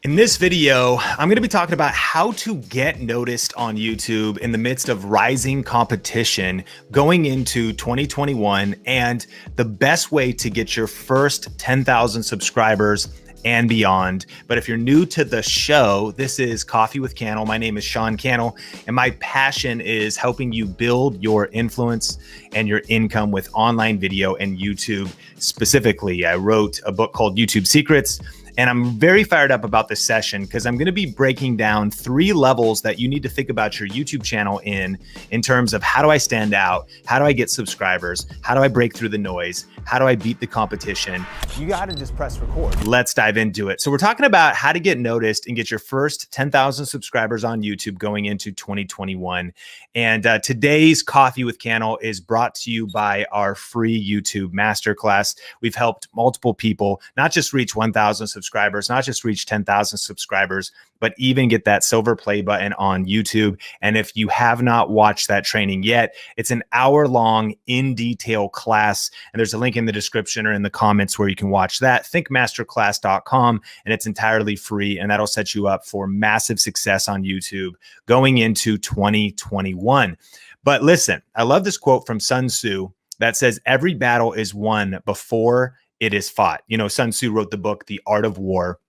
In this video, I'm going to be talking about how to get noticed on YouTube in the midst of rising competition going into 2021 and the best way to get your first 10,000 subscribers and beyond. But if you're new to the show, this is Coffee with Cannell. My name is Sean Cannell, and my passion is helping you build your influence and your income with online video and YouTube specifically. I wrote a book called YouTube Secrets, and I'm very fired up about this session because I'm going to be breaking down 3 levels that you need to think about your YouTube channel in terms of how do I stand out? How do I get subscribers? How do I break through the noise? How do I beat the competition? You got to just press record. Let's dive into it. So we're talking about how to get noticed and get your first 10,000 subscribers on YouTube going into 2021. And today's Coffee with Cannell is brought to you by our free YouTube Masterclass. We've helped multiple people not just reach 1,000 subscribers, not just reach 10,000 subscribers, but even get that silver play button on YouTube. And if you have not watched that training yet, it's an hour-long in-detail class. And there's a link in the description or in the comments where you can watch that. Thinkmasterclass.com, and it's entirely free. And that'll set you up for massive success on YouTube going into 2021. But listen, I love this quote from Sun Tzu that says, every battle is won before it is fought. You know, Sun Tzu wrote the book, The Art of War.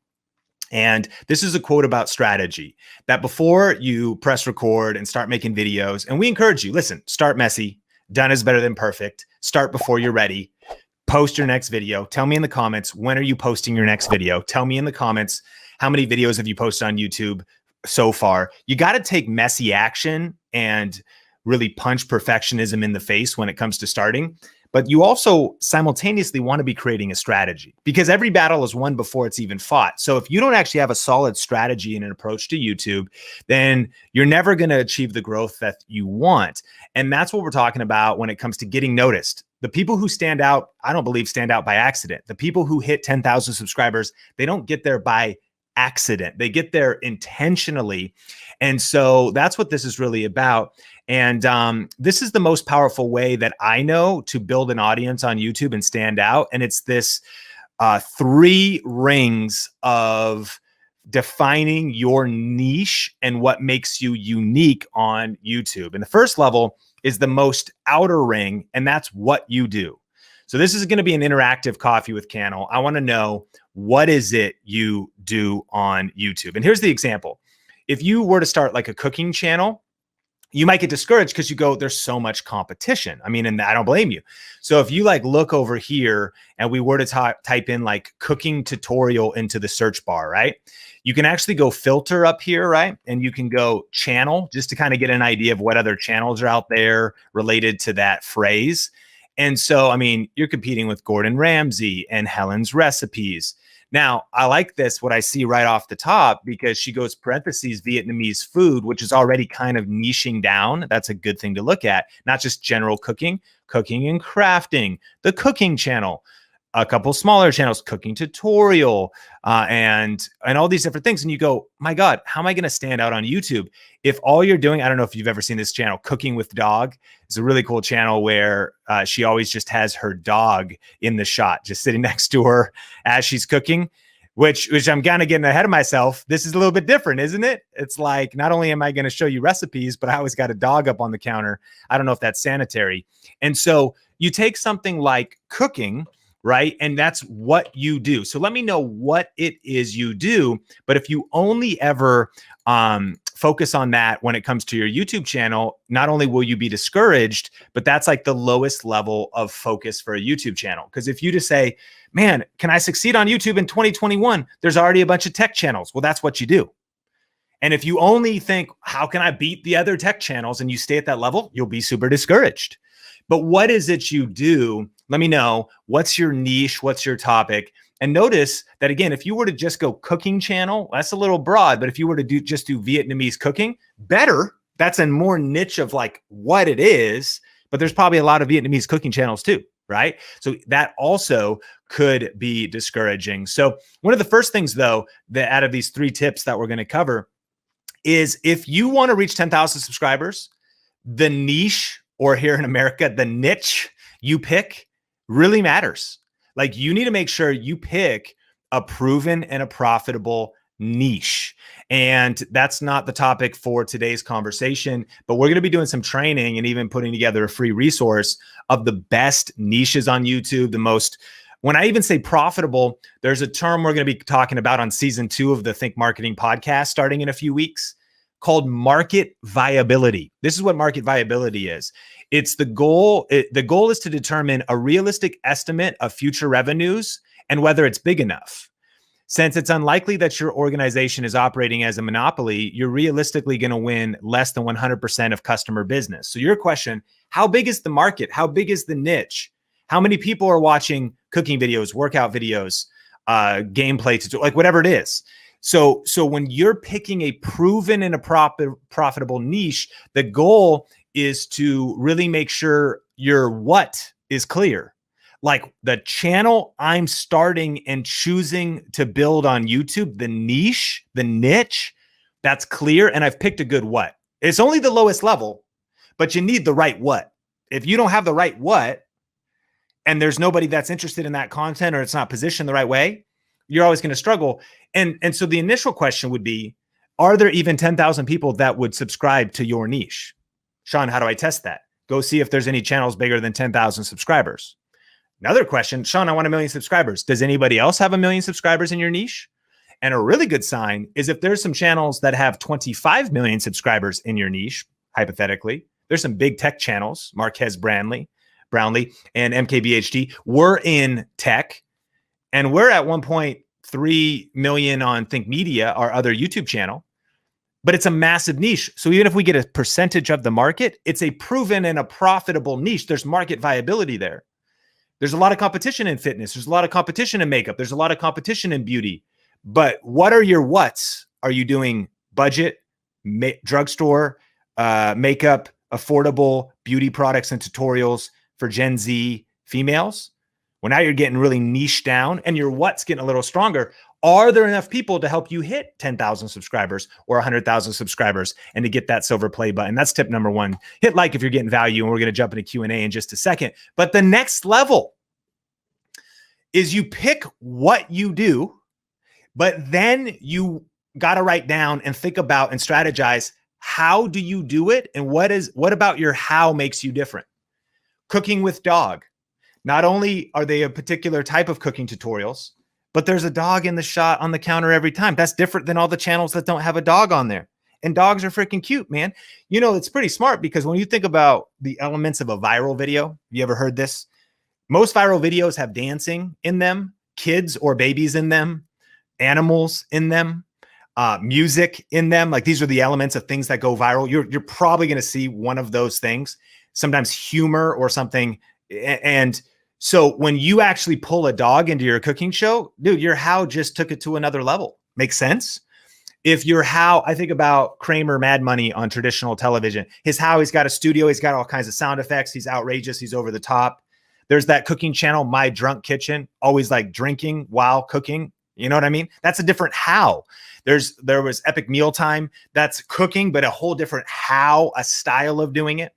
And this is a quote about strategy, that before you press record and start making videos, and we encourage you, listen, start messy. Done is better than perfect. Start before you're ready. Post your next video. Tell me in the comments, when are you posting your next video? Tell me in the comments, how many videos have you posted on YouTube so far? You got to take messy action and really punch perfectionism in the face when it comes to starting. But you also simultaneously want to be creating a strategy, because every battle is won before it's even fought. So if you don't actually have a solid strategy and an approach to YouTube, then you're never going to achieve the growth that you want. And that's what we're talking about when it comes to getting noticed. The people who stand out, I don't believe stand out by accident. The people who hit 10,000 subscribers, they don't get there by accident. They get there intentionally. And so that's what this is really about. And this is the most powerful way that I know to build an audience on YouTube and stand out. And it's this 3 rings of defining your niche and what makes you unique on YouTube. And the first level is the most outer ring, and that's what you do. So this is going to be an interactive Coffee with Cannell. I want to know, what is it you do on YouTube? And here's the example. If you were to start like a cooking channel, you might get discouraged because you go, there's so much competition. I mean, and I don't blame you. So if you like look over here and we were to type in like cooking tutorial into the search bar, right? You can actually go filter up here, right? And you can go channel just to kind of get an idea of what other channels are out there related to that phrase. And so, I mean, you're competing with Gordon Ramsay and Helen's Recipes. Now, I like this, what I see right off the top, because she goes parentheses Vietnamese food, which is already kind of niching down. That's a good thing to look at. Not just general cooking, cooking and crafting, the cooking channel, a couple smaller channels, cooking tutorial, and all these different things. And you go, my God, how am I going to stand out on YouTube if all you're doing, I don't know if you've ever seen this channel, Cooking with Dog. It's a really cool channel where she always just has her dog in the shot, just sitting next to her as she's cooking, which I'm kind of getting ahead of myself. This is a little bit different, isn't it? It's like, not only am I going to show you recipes, but I always got a dog up on the counter. I don't know if that's sanitary. And so you take something like cooking, right? And that's what you do. So let me know what it is you do. But if you only ever focus on that when it comes to your YouTube channel, not only will you be discouraged, but that's like the lowest level of focus for a YouTube channel. Because if you just say, man, can I succeed on YouTube in 2021? There's already a bunch of tech channels. Well, that's what you do. And if you only think, how can I beat the other tech channels, and you stay at that level, you'll be super discouraged. But what is it you do? Let me know. What's your niche? What's your topic? And notice that, again, if you were to just go cooking channel, that's a little broad, but if you were to just do Vietnamese cooking, better. That's a more niche of like what it is, but there's probably a lot of Vietnamese cooking channels too, right? So that also could be discouraging. So one of the first things though, that out of these 3 tips that we're going to cover is, if you want to reach 10,000 subscribers, the niche, or here in America, the niche you pick really matters. Like, you need to make sure you pick a proven and a profitable niche. And that's not the topic for today's conversation, but we're going to be doing some training and even putting together a free resource of the best niches on YouTube, the most, when I even say profitable, there's a term we're going to be talking about on season 2 of the Think Marketing podcast starting in a few weeks called market viability. This is what market viability is. It's the goal. The goal is to determine a realistic estimate of future revenues and whether it's big enough. Since it's unlikely that your organization is operating as a monopoly, you're realistically going to win less than 100% of customer business. So your question, how big is the market? How big is the niche? How many people are watching cooking videos, workout videos, gameplay, like whatever it is? So when you're picking a proven and a profitable niche, the goal is to really make sure your what is clear. Like the channel I'm starting and choosing to build on YouTube, the niche, the niche, that's clear. And I've picked a good what. It's only the lowest level, but you need the right what. If you don't have the right what, and there's nobody that's interested in that content or it's not positioned the right way, you're always going to struggle. And so the initial question would be, are there even 10,000 people that would subscribe to your niche? Sean, how do I test that? Go see if there's any channels bigger than 10,000 subscribers. Another question, Sean, I want 1 million subscribers. Does anybody else have 1 million subscribers in your niche? And a really good sign is if there's some channels that have 25 million subscribers in your niche, hypothetically, there's some big tech channels, Marquez Brownlee and MKBHD. We're in tech and we're at 1.3 million on Think Media, our other YouTube channel, but it's a massive niche. So even if we get a percentage of the market, it's a proven and a profitable niche. There's market viability there. There's a lot of competition in fitness. There's a lot of competition in makeup. There's a lot of competition in beauty. But what are your whats? Are you doing budget, drugstore, makeup, affordable beauty products and tutorials for Gen Z females? Well, now you're getting really niche down and your what's getting a little stronger. Are there enough people to help you hit 10,000 subscribers or 100,000 subscribers and to get that silver play button? That's tip number 1. Hit like if you're getting value, and we're going to jump into Q&A in just a second. But the next level is you pick what you do, but then you got to write down and think about and strategize, how do you do it? And what about your how makes you different? Cooking with dog. Not only are they a particular type of cooking tutorials, but there's a dog in the shot on the counter every time. That's different than all the channels that don't have a dog on there. And dogs are freaking cute, man. You know, it's pretty smart because when you think about the elements of a viral video, you ever heard this? Most viral videos have dancing in them, kids or babies in them, animals in them, music in them. Like these are the elements of things that go viral. You're probably going to see one of those things, sometimes humor or something. And so when you actually pull a dog into your cooking show, dude, your how just took it to another level. Makes sense? If your how, I think about Kramer Mad Money on traditional television. His how, he's got a studio, he's got all kinds of sound effects, he's outrageous, he's over the top. There's that cooking channel, My Drunk Kitchen, always like drinking while cooking. You know what I mean? That's a different how. There was Epic Mealtime, that's cooking, but a whole different how, a style of doing it.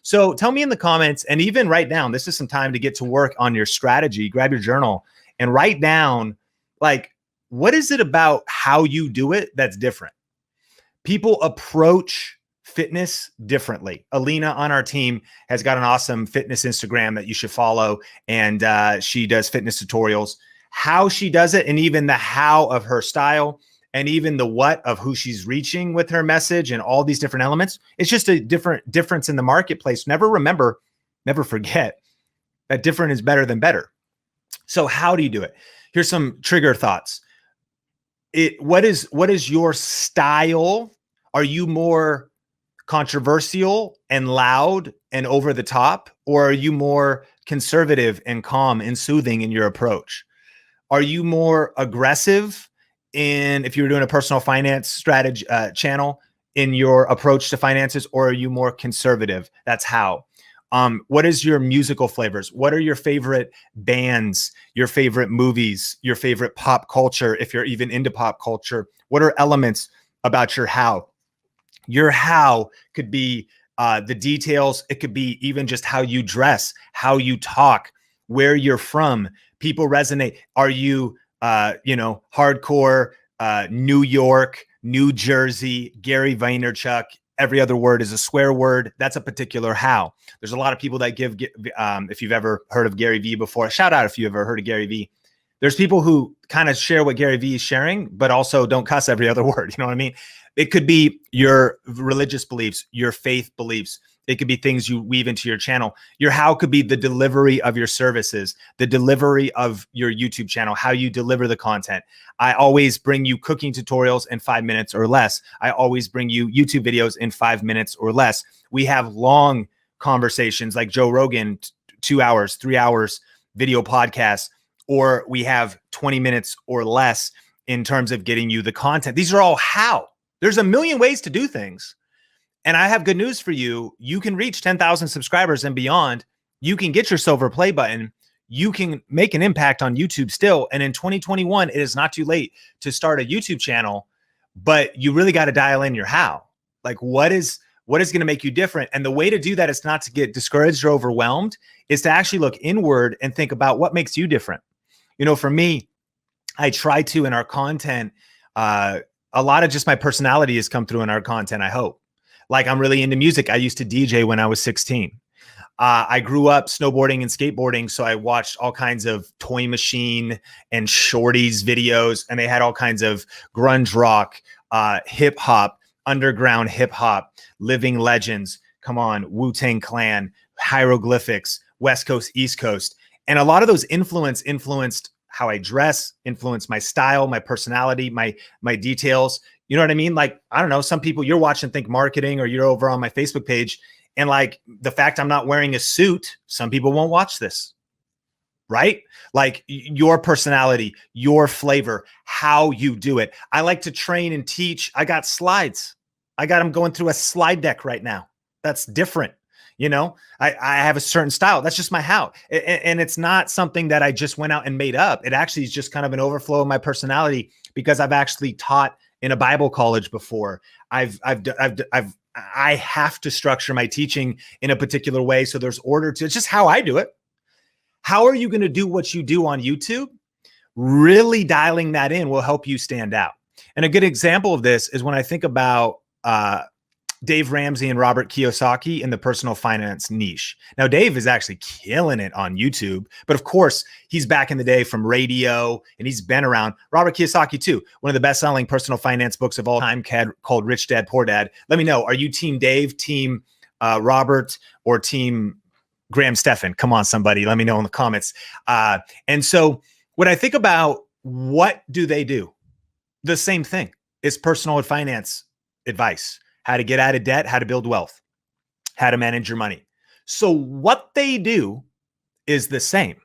So tell me in the comments and even write down, this is some time to get to work on your strategy. Grab your journal and write down, like, what is it about how you do it that's different? People approach fitness differently. Alina on our team has got an awesome fitness Instagram that you should follow. And she does fitness tutorials, how she does it, and even the how of her style, and even the what of who she's reaching with her message and all these different elements. It's just a difference in the marketplace. Never forget that different is better than better. So how do you do it? Here's some trigger thoughts. What is your style? Are you more controversial and loud and over the top, or are you more conservative and calm and soothing in your approach? Are you more aggressive if you're doing a personal finance strategy channel in your approach to finances, or are you more conservative? That's how. What is your musical flavors? What are your favorite bands, your favorite movies, your favorite pop culture, if you're even into pop culture? What are elements about your how? Your how could be the details. It could be even just how you dress, how you talk, where you're from. People resonate. Are you, hardcore New York, New Jersey, Gary Vaynerchuk. Every other word is a swear word. That's a particular how. There's a lot of people that give, if you've ever heard of Gary Vee before, shout out if you've ever heard of Gary Vee. There's people who kind of share what Gary Vee is sharing, but also don't cuss every other word. You know what I mean? It could be your religious beliefs, your faith beliefs. It could be things you weave into your channel. Your how could be the delivery of your services, the delivery of your YouTube channel, how you deliver the content. I always bring you cooking tutorials in 5 minutes or less. I always bring you YouTube videos in 5 minutes or less. We have long conversations like Joe Rogan, 2 hours, 3 hours video podcasts, or we have 20 minutes or less in terms of getting you the content. These are all how. There's a million ways to do things. And I have good news for you. You can reach 10,000 subscribers and beyond. You can get your silver play button. You can make an impact on YouTube still. And in 2021, it is not too late to start a YouTube channel, but you really got to dial in your how. Like what is going to make you different? And the way to do that is not to get discouraged or overwhelmed, is to actually look inward and think about what makes you different. You know, for me, I try to in our content, a lot of just my personality has come through in our content, I hope. Like I'm really into music. I used to DJ when I was 16. I grew up snowboarding and skateboarding. So I watched all kinds of Toy Machine and Shorties videos, and they had all kinds of grunge rock, hip hop, underground hip hop, living legends. Come on, Wu-Tang Clan, hieroglyphics, West Coast, East Coast. And a lot of those influenced how I dress, influenced my style, my personality, my details. You know what I mean? Like, I don't know, some people you're watching Think Marketing, or you're over on my Facebook page, and like the fact I'm not wearing a suit, some people won't watch this, right? Like your personality, your flavor, how you do it. I like to train and teach. I got slides. I'm going through a slide deck right now. That's different. You know, I have a certain style. That's just my how. And it's not something that I just went out and made up. It actually is just kind of an overflow of my personality, because I've actually taught in a Bible college before. I have to structure my teaching in a particular way. So there's order to, it's just how I do it. How are you going to do what you do on YouTube? Really dialing that in will help you stand out. And a good example of this is when I think about, Dave Ramsey and Robert Kiyosaki in the personal finance niche. Now, Dave is actually killing it on YouTube, but of course, he's back in the day from radio and he's been around. Robert Kiyosaki too, one of the best-selling personal finance books of all time, called Rich Dad, Poor Dad. Let me know, are you team Dave, team Robert, or team Graham Stephan? Come on, somebody, let me know in the comments. And so when I think about what do they do, the same thing is personal finance advice. How to get out of debt, how to build wealth, how to manage your money. So what they do is the same,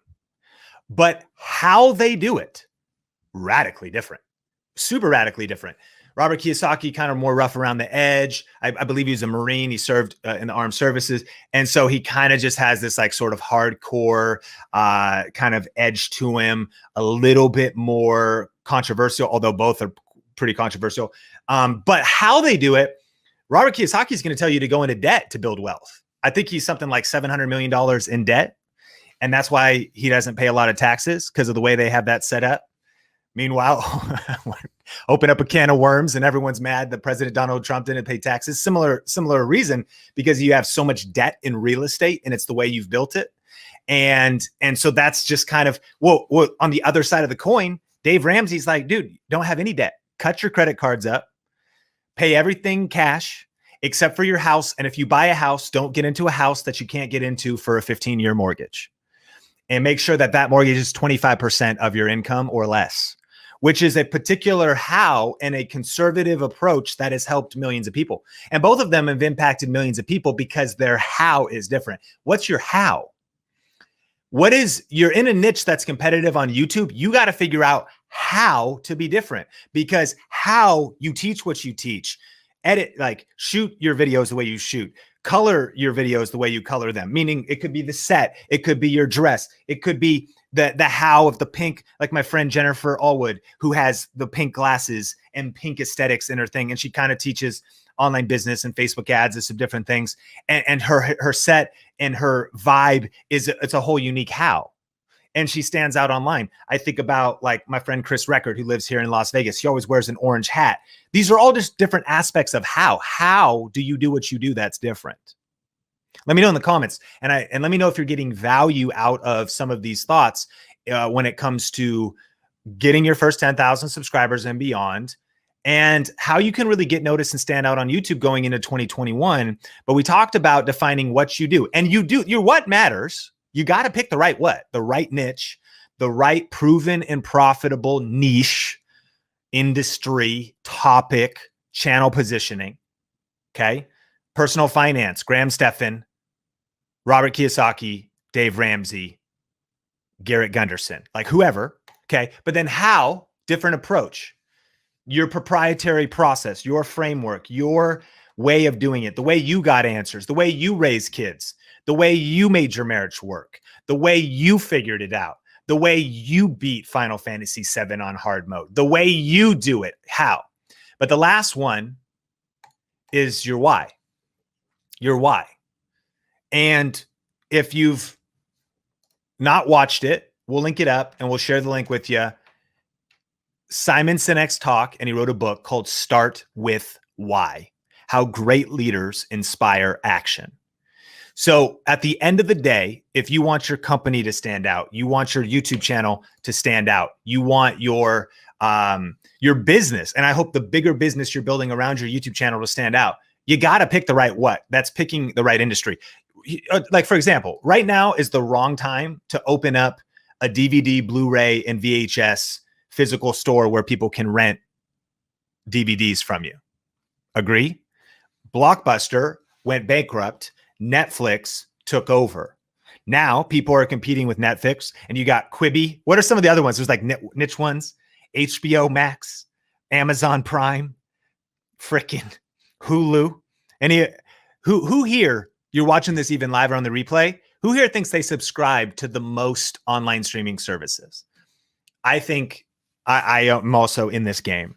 but how they do it, radically different, super radically different. Robert Kiyosaki, kind of more rough around the edge. I believe he was a Marine. He served in the armed services. And so he kind of just has this like sort of hardcore kind of edge to him, a little bit more controversial, although both are pretty controversial. But how they do it, Robert Kiyosaki is going to tell you to go into debt to build wealth. I think he's something like $700 million in debt. And that's why he doesn't pay a lot of taxes, because of the way they have that set up. Meanwhile, open up a can of worms and everyone's mad that President Donald Trump didn't pay taxes. Similar reason, because you have so much debt in real estate and it's the way you've built it. And so that's just kind of, well, on the other side of the coin, Dave Ramsey's like, dude, don't have any debt. Cut your credit cards up. Pay everything cash except for your house. And if you buy a house, don't get into a house that you can't get into for a 15-year mortgage. And make sure that that mortgage is 25% of your income or less, which is a particular how and a conservative approach that has helped millions of people. And both of them have impacted millions of people because their how is different. What's your how? You're in a niche that's competitive on YouTube. You got to figure out how to be different, because how you teach what you teach, edit, like shoot your videos the way you shoot, color your videos the way you color them. Meaning it could be the set, it could be your dress, it could be the how of the pink, like my friend Jennifer Allwood, who has the pink glasses and pink aesthetics in her thing. And she kind of teaches online business and Facebook ads and some different things. And her set and her vibe it's a whole unique how. and she stands out online. I think about like my friend Chris Record, who lives here in Las Vegas. He always wears an orange hat. These are all just different aspects of how do you do what you do that's different. Let me know in the comments, and let me know if you're getting value out of some of these thoughts when it comes to getting your first 10,000 subscribers and beyond, and how you can really get noticed and stand out on YouTube going into 2021. But we talked about defining what you do, and your what matters. You got to pick the right niche, the right proven and profitable niche, industry, topic, channel positioning. Okay. Personal finance, Graham Stephan, Robert Kiyosaki, Dave Ramsey, Garrett Gunderson, like whoever. Okay. But then how, different approach, your proprietary process, your framework, your way of doing it, the way you got answers, the way you raise kids, the way you made your marriage work, the way you figured it out, the way you beat Final Fantasy VII on hard mode, the way you do it, how. But the last one is your why. Your why. And if you've not watched it, we'll link it up and we'll share the link with you. Simon Sinek's talk, and he wrote a book called Start With Why: How Great Leaders Inspire Action. So at the end of the day, if you want your company to stand out, you want your YouTube channel to stand out, you want your business, and I hope the bigger business you're building around your YouTube channel to stand out, you got to pick the right what. That's picking the right industry. Like, for example, right now is the wrong time to open up a DVD, Blu-ray, and VHS physical store where people can rent DVDs from you. Agree? Blockbuster went bankrupt. Netflix took over. Now people are competing with Netflix, and you got Quibi. What are some of the other ones? There's like niche ones: HBO Max, Amazon Prime, frickin' Hulu. Who here, you're watching this even live or on the replay, who here thinks they subscribe to the most online streaming services? I think I am also in this game.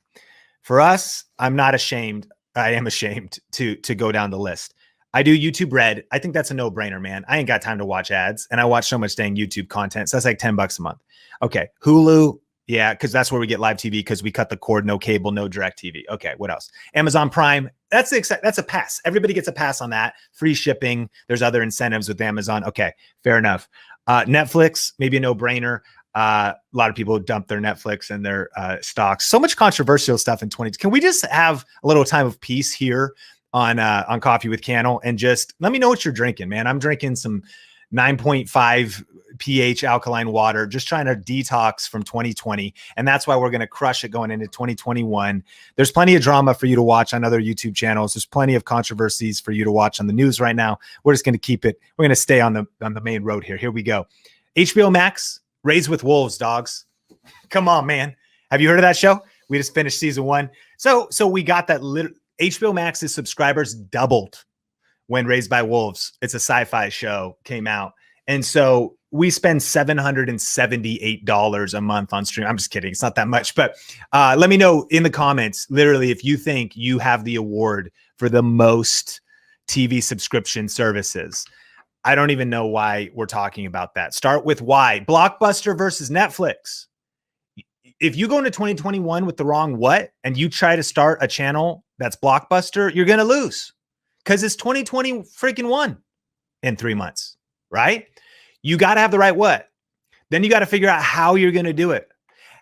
For us, I'm not ashamed. I am ashamed to go down the list. I do YouTube Red. I think that's a no-brainer, man. I ain't got time to watch ads, and I watch so much dang YouTube content. So that's like $10 a month. Okay, Hulu, yeah, because that's where we get live TV, because we cut the cord, no cable, no direct TV. Okay, what else? Amazon Prime. That's a pass. Everybody gets a pass on that. Free shipping. There's other incentives with Amazon. Okay, fair enough. Netflix, maybe a no-brainer. A lot of people dump their Netflix and their stocks. So much controversial stuff in 2020. Can we just have a little time of peace here on Coffee with Cannell, and just let me know what you're drinking, man? I'm drinking some 9.5 pH alkaline water, just trying to detox from 2020. And that's why we're going to crush it going into 2021. There's plenty of drama for you to watch on other YouTube channels. There's plenty of controversies for you to watch on the news right now. We're just going to keep it. We're going to stay on the main road here. Here we go. HBO Max, Raised with Wolves, dogs. Come on, man. Have you heard of that show? We just finished season 1. So we got that. HBO Max's subscribers doubled when Raised by Wolves, it's a sci-fi show, came out. And so we spend $778 a month on stream. I'm just kidding. It's not that much. But let me know in the comments, literally, if you think you have the award for the most TV subscription services. I don't even know why we're talking about that. Start with why. Blockbuster versus Netflix. If you go into 2021 with the wrong what, and you try to start a channel that's Blockbuster, you're going to lose, because it's 2020 freaking 1 in 3 months, right? You got to have the right what. Then you got to figure out how you're going to do it.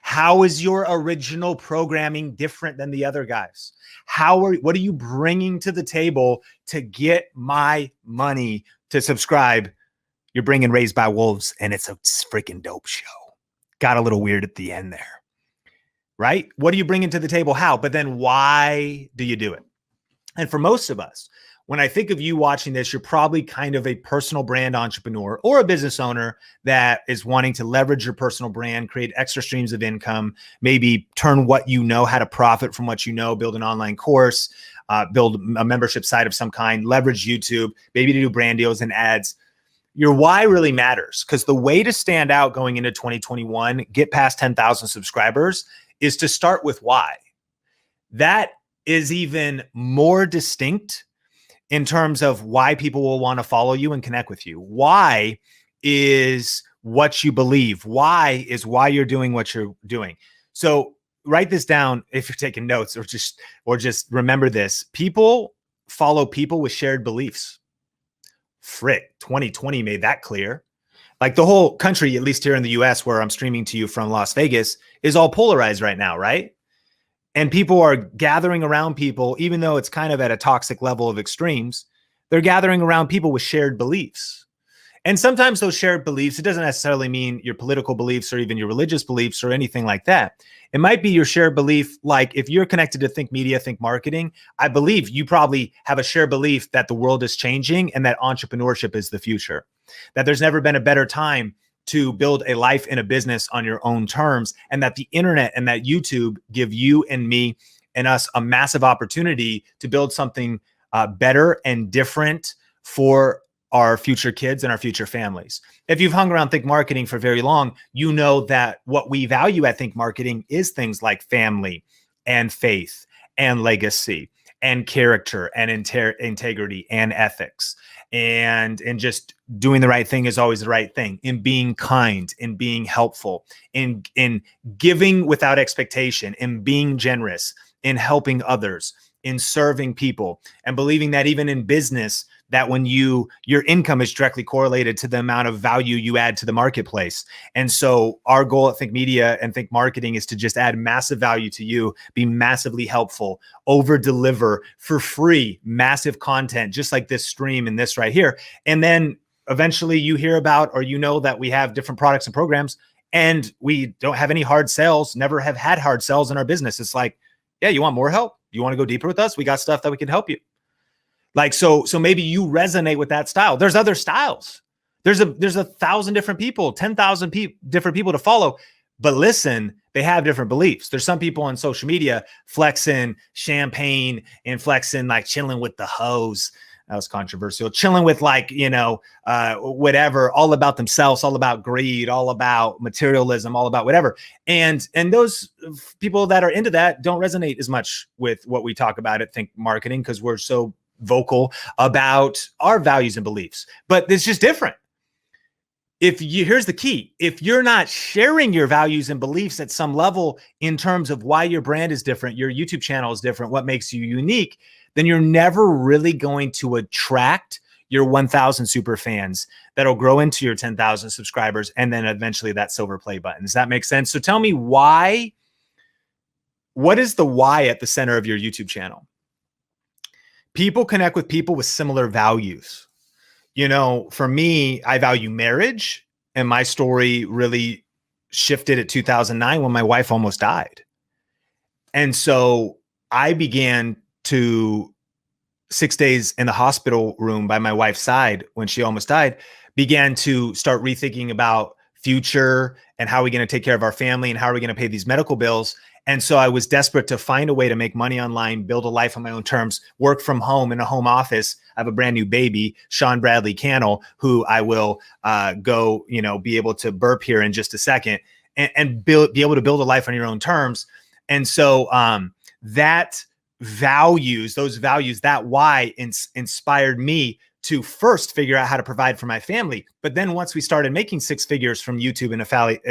How is your original programming different than the other guys? What are you bringing to the table to get my money to subscribe? You're bringing Raised by Wolves, and it's a freaking dope show. Got a little weird at the end there. Right? What are you bringing to the table? How? But then why do you do it? And for most of us, when I think of you watching this, you're probably kind of a personal brand entrepreneur or a business owner that is wanting to leverage your personal brand, create extra streams of income, maybe turn what you know, how to profit from what you know, build an online course, build a membership site of some kind, leverage YouTube, maybe to do brand deals and ads. Your why really matters, because the way to stand out going into 2021, get past 10,000 subscribers, is to start with why. That is even more distinct in terms of why people will want to follow you and connect with you. Why is what you believe. Why is why you're doing what you're doing. So write this down if you're taking notes, or just remember this. People follow people with shared beliefs. Frick, 2020 made that clear. Like the whole country, at least here in the US, where I'm streaming to you from Las Vegas, is all polarized right now, right? And people are gathering around people, even though it's kind of at a toxic level of extremes, they're gathering around people with shared beliefs. And sometimes those shared beliefs, it doesn't necessarily mean your political beliefs or even your religious beliefs or anything like that. It might be your shared belief. Like if you're connected to Think Media, Think Marketing, I believe you probably have a shared belief that the world is changing and that entrepreneurship is the future, that there's never been a better time to build a life and a business on your own terms, and that the internet and that YouTube give you and me and us a massive opportunity to build something better and different for our future kids and our future families. If you've hung around Think Marketing for very long, you know that what we value at Think Marketing is things like family and faith and legacy and character and integrity and ethics. And just doing the right thing is always the right thing, in being kind, in being helpful, in giving without expectation, in being generous, in helping others, in serving people, and believing that even in business, that when your income is directly correlated to the amount of value you add to the marketplace. And so our goal at Think Media and Think Marketing is to just add massive value to you, be massively helpful, over deliver for free, massive content, just like this stream and this right here. And then eventually you hear about, or you know that we have different products and programs, and we don't have any hard sales, never have had hard sales in our business. It's like, yeah, you want more help? You want to go deeper with us? We got stuff that we can help you. Like, so maybe you resonate with that style. There's other styles. There's 1,000 different people, 10,000 different people to follow. But listen, they have different beliefs. There's some people on social media flexing champagne and flexing like chilling with the hoes. That was controversial. Chilling with like, whatever, all about themselves, all about greed, all about materialism, all about whatever. And those people that are into that don't resonate as much with what we talk about at Think Marketing, because we're so vocal about our values and beliefs. But it's just different. Here's the key. If you're not sharing your values and beliefs at some level in terms of why your brand is different, your YouTube channel is different, what makes you unique, then you're never really going to attract your 1,000 super fans that'll grow into your 10,000 subscribers, and then eventually that silver play button. Does that make sense? So tell me why. What is the why at the center of your YouTube channel? People connect with people with similar values. For me, I value marriage, and my story really shifted at 2009 when my wife almost died. And so I began to 6 days in the hospital room by my wife's side when she almost died, began to start rethinking about future and how are we going to take care of our family and how are we going to pay these medical bills. And so I was desperate to find a way to make money online, build a life on my own terms, work from home in a home office. I have a brand new baby, Sean Bradley Cannell, who I will be able to burp here in just a second, and be able to build a life on your own terms. And so that why inspired me to first figure out how to provide for my family. But then once we started making 6 figures from YouTube and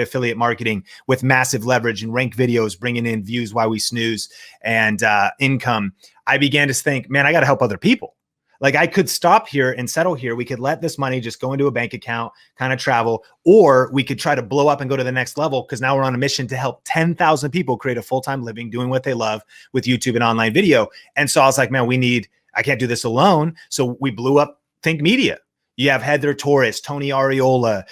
affiliate marketing with massive leverage and ranked videos, bringing in views while we snooze and income, I began to think, man, I got to help other people. Like I could stop here and settle here. We could let this money just go into a bank account, kind of travel, or we could try to blow up and go to the next level, because now we're on a mission to help 10,000 people create a full-time living doing what they love with YouTube and online video. And so I was like, man, I can't do this alone. So we blew up Think Media. You have Heather Torres, Tony Ariola,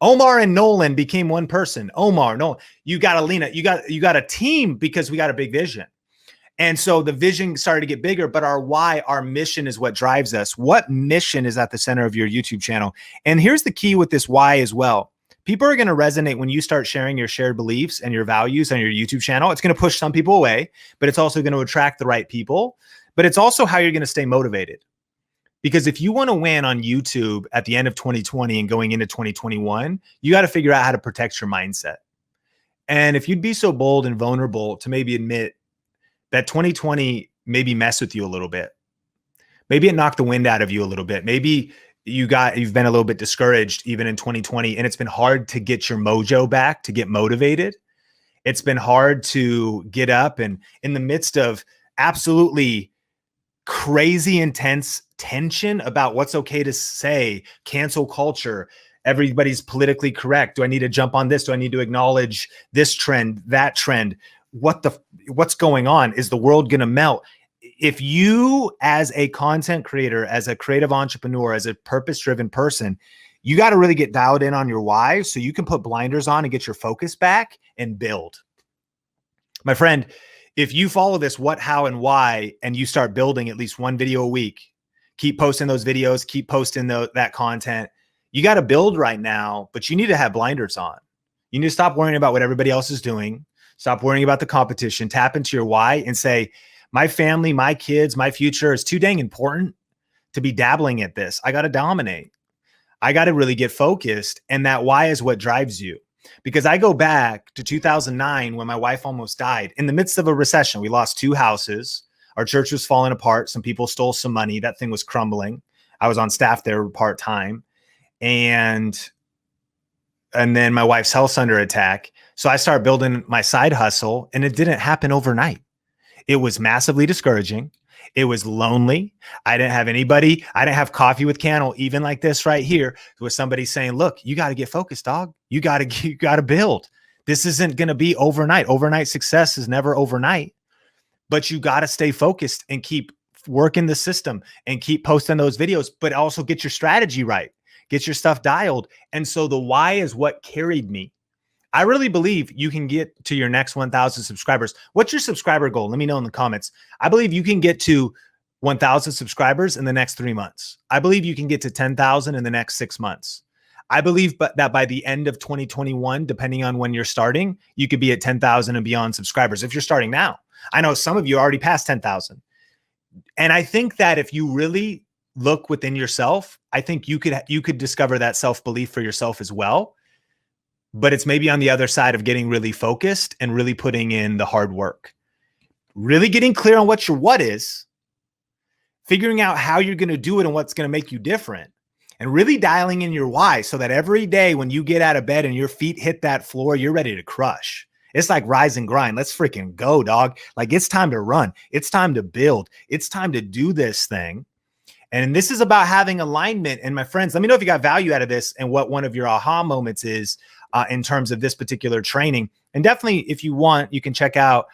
Omar and Nolan became one person. Omar, no, you got Alina, you got a team, because we got a big vision. And so the vision started to get bigger, but our why, our mission is what drives us. What mission is at the center of your YouTube channel? And here's the key with this why as well. People are going to resonate when you start sharing your shared beliefs and your values on your YouTube channel. It's going to push some people away, but it's also going to attract the right people. But it's also how you're going to stay motivated. Because if you want to win on YouTube at the end of 2020 and going into 2021, you got to figure out how to protect your mindset. And if you'd be so bold and vulnerable to maybe admit that 2020 maybe messed with you a little bit, maybe it knocked the wind out of you a little bit, maybe you've been a little bit discouraged even in 2020, and it's been hard to get your mojo back, to get motivated. It's been hard to get up, and in the midst of absolutely crazy intense tension about what's okay to say, cancel culture, everybody's politically correct. Do I need to jump on this? Do I need to acknowledge this trend, that trend? What's going on? Is the world going to melt? If you, as a content creator, as a creative entrepreneur, as a purpose-driven person, you got to really get dialed in on your why so you can put blinders on and get your focus back and build. My friend, if you follow this what, how, and why, and you start building at least one video a week, keep posting those videos, keep posting that content, you got to build right now, but you need to have blinders on. You need to stop worrying about what everybody else is doing. Stop worrying about the competition. Tap into your why and say, my family, my kids, my future is too dang important to be dabbling at this. I got to dominate. I got to really get focused. And that why is what drives you. Because I go back to 2009 when my wife almost died in the midst of a recession. We lost 2 houses. Our church was falling apart. Some people stole some money. That thing was crumbling. I was on staff there part-time. And then my wife's health's under attack. So I started building my side hustle, and it didn't happen overnight. It was massively discouraging. It was lonely. I didn't have anybody. I didn't have coffee with Cannell, even like this right here, with somebody saying, look, you got to get focused, dog. You got to build. This isn't going to be overnight. Overnight success is never overnight, but you got to stay focused and keep working the system and keep posting those videos, but also get your strategy right. Get your stuff dialed. And so the why is what carried me. I really believe you can get to your next 1,000 subscribers. What's your subscriber goal? Let me know in the comments. I believe you can get to 1,000 subscribers in the next 3 months. I believe you can get to 10,000 in the next 6 months. I believe that by the end of 2021, depending on when you're starting, you could be at 10,000 and beyond subscribers if you're starting now. I know some of you already passed 10,000. And I think that if you really look within yourself, I think you could discover that self-belief for yourself as well. But it's maybe on the other side of getting really focused and really putting in the hard work, really getting clear on what your what is, figuring out how you're going to do it and what's going to make you different, and really dialing in your why so that every day when you get out of bed and your feet hit that floor, you're ready to crush. It's like rise and grind. Let's freaking go, dog. Like it's time to run. It's time to build. It's time to do this thing. And this is about having alignment. And my friends, let me know if you got value out of this and what one of your aha moments is in terms of this particular training. And definitely, if you want, you can check out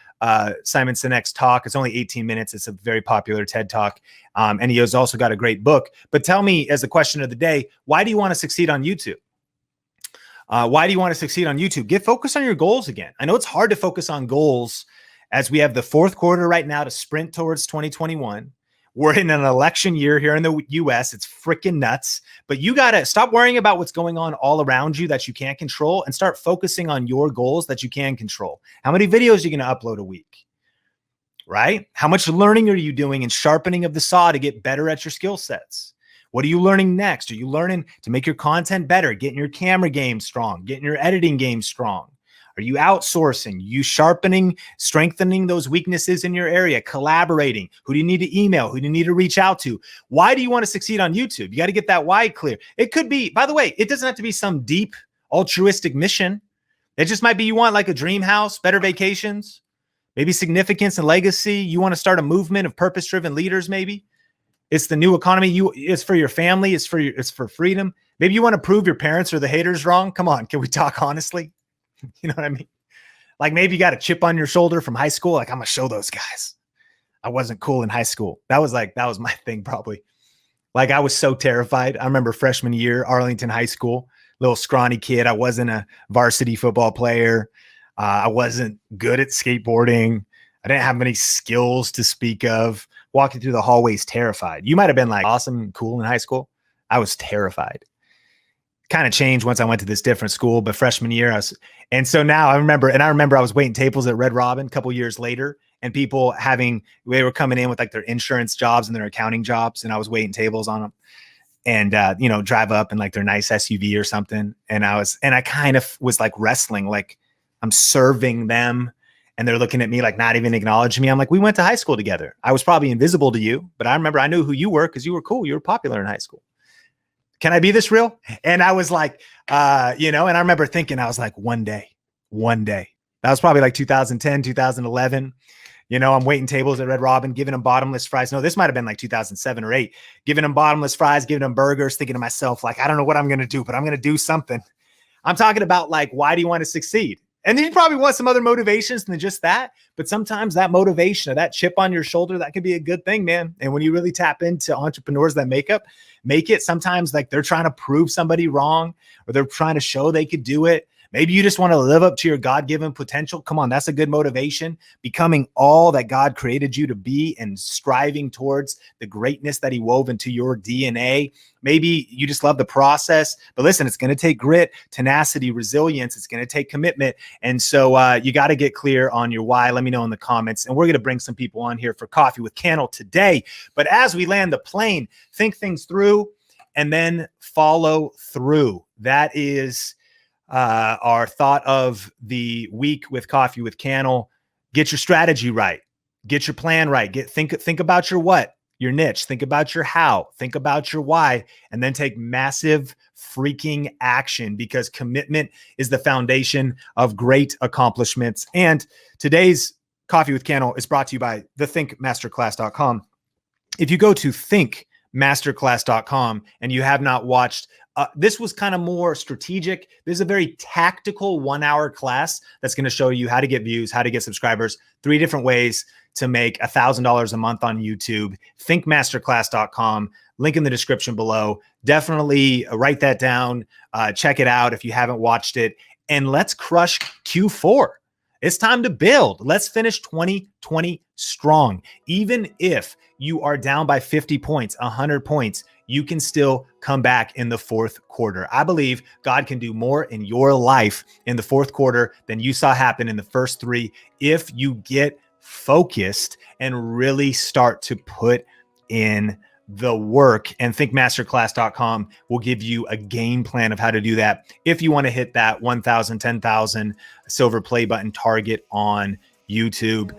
Simon Sinek's talk. It's only 18 minutes. It's a very popular TED talk. And he has also got a great book. But tell me, as the question of the day, why do you want to succeed on YouTube? Why do you want to succeed on YouTube? Get focused on your goals again. I know it's hard to focus on goals as we have the 4th quarter right now to sprint towards 2021. We're in an election year here in the US. It's freaking nuts. But you got to stop worrying about what's going on all around you that you can't control and start focusing on your goals that you can control. How many videos are you going to upload a week? Right? How much learning are you doing and sharpening of the saw to get better at your skill sets? What are you learning next? Are you learning to make your content better, getting your camera game strong, getting your editing game strong? Are you outsourcing? You sharpening, strengthening those weaknesses in your area, collaborating? Who do you need to email? Who do you need to reach out to? Why do you want to succeed on YouTube? You got to get that why clear. It could be, by the way, it doesn't have to be some deep altruistic mission. It just might be you want like a dream house, better vacations, maybe significance and legacy. You want to start a movement of purpose-driven leaders, maybe. It's the new economy. It's for your family. It's for freedom. Maybe you want to prove your parents or the haters wrong. Come on, can we talk honestly? You know what I mean? Like maybe you got a chip on your shoulder from high school. Like I'm gonna show those guys I wasn't cool in high school. That was my thing probably. Like I was so terrified. I remember freshman year, Arlington High School, little scrawny kid. I wasn't a varsity football player. I wasn't good at skateboarding. I didn't have many skills to speak of. Walking through the hallways terrified. You might have been like awesome and cool in high school. I was terrified. Kind of changed once I went to this different school, but freshman year, and so now I remember I was waiting tables at Red Robin a couple years later, and people they were coming in with like their insurance jobs and their accounting jobs, and I was waiting tables on them, and drive up in like their nice SUV or something, and I kind of was like wrestling, like I'm serving them, and they're looking at me like not even acknowledging me. I'm like, we went to high school together. I was probably invisible to you, but I remember I knew who you were because you were cool. You were popular in high school. Can I be this real? And I was like, and I remember thinking, I was like, one day. That was probably like 2010, 2011. I'm waiting tables at Red Robin, giving them bottomless fries. No, this might have been like 2007 or 8, giving them bottomless fries, giving them burgers, thinking to myself, like, I don't know what I'm going to do, but I'm going to do something. I'm talking about like, why do you want to succeed? And then you probably want some other motivations than just that. But sometimes that motivation or that chip on your shoulder, that could be a good thing, man. And when you really tap into entrepreneurs that make it, sometimes like they're trying to prove somebody wrong, or they're trying to show they could do it. Maybe you just want to live up to your God-given potential. Come on, that's a good motivation. Becoming all that God created you to be and striving towards the greatness that he wove into your DNA. Maybe you just love the process, but listen, it's going to take grit, tenacity, resilience. It's going to take commitment. And so you got to get clear on your why. Let me know in the comments. And we're going to bring some people on here for Coffee with Candle today. But as we land the plane, think things through and then follow through. That is our thought of the week with Coffee with Candle. Get your strategy right. Get your plan right. Think about your what, your niche. Think about your how. Think about your why, and then take massive freaking action, because commitment is the foundation of great accomplishments. And today's Coffee with Candle is brought to you by thethinkmasterclass.com. If you go to thinkmasterclass.com and you have not watched, this was kind of more strategic. This is a very tactical 1-hour class that's going to show you how to get views, how to get subscribers, 3 different ways to make $1,000 a month on YouTube. Thinkmasterclass.com, link in the description below. Definitely write that down. Check it out if you haven't watched it. And let's crush Q4. It's time to build. Let's finish 2020 strong. Even if you are down by 50 points, 100 points, you can still come back in the fourth quarter. I believe God can do more in your life in the fourth quarter than you saw happen in the first 3 if you get focused and really start to put in the work. And thinkmasterclass.com will give you a game plan of how to do that if you want to hit that 1,000, 10,000 silver play button target on YouTube.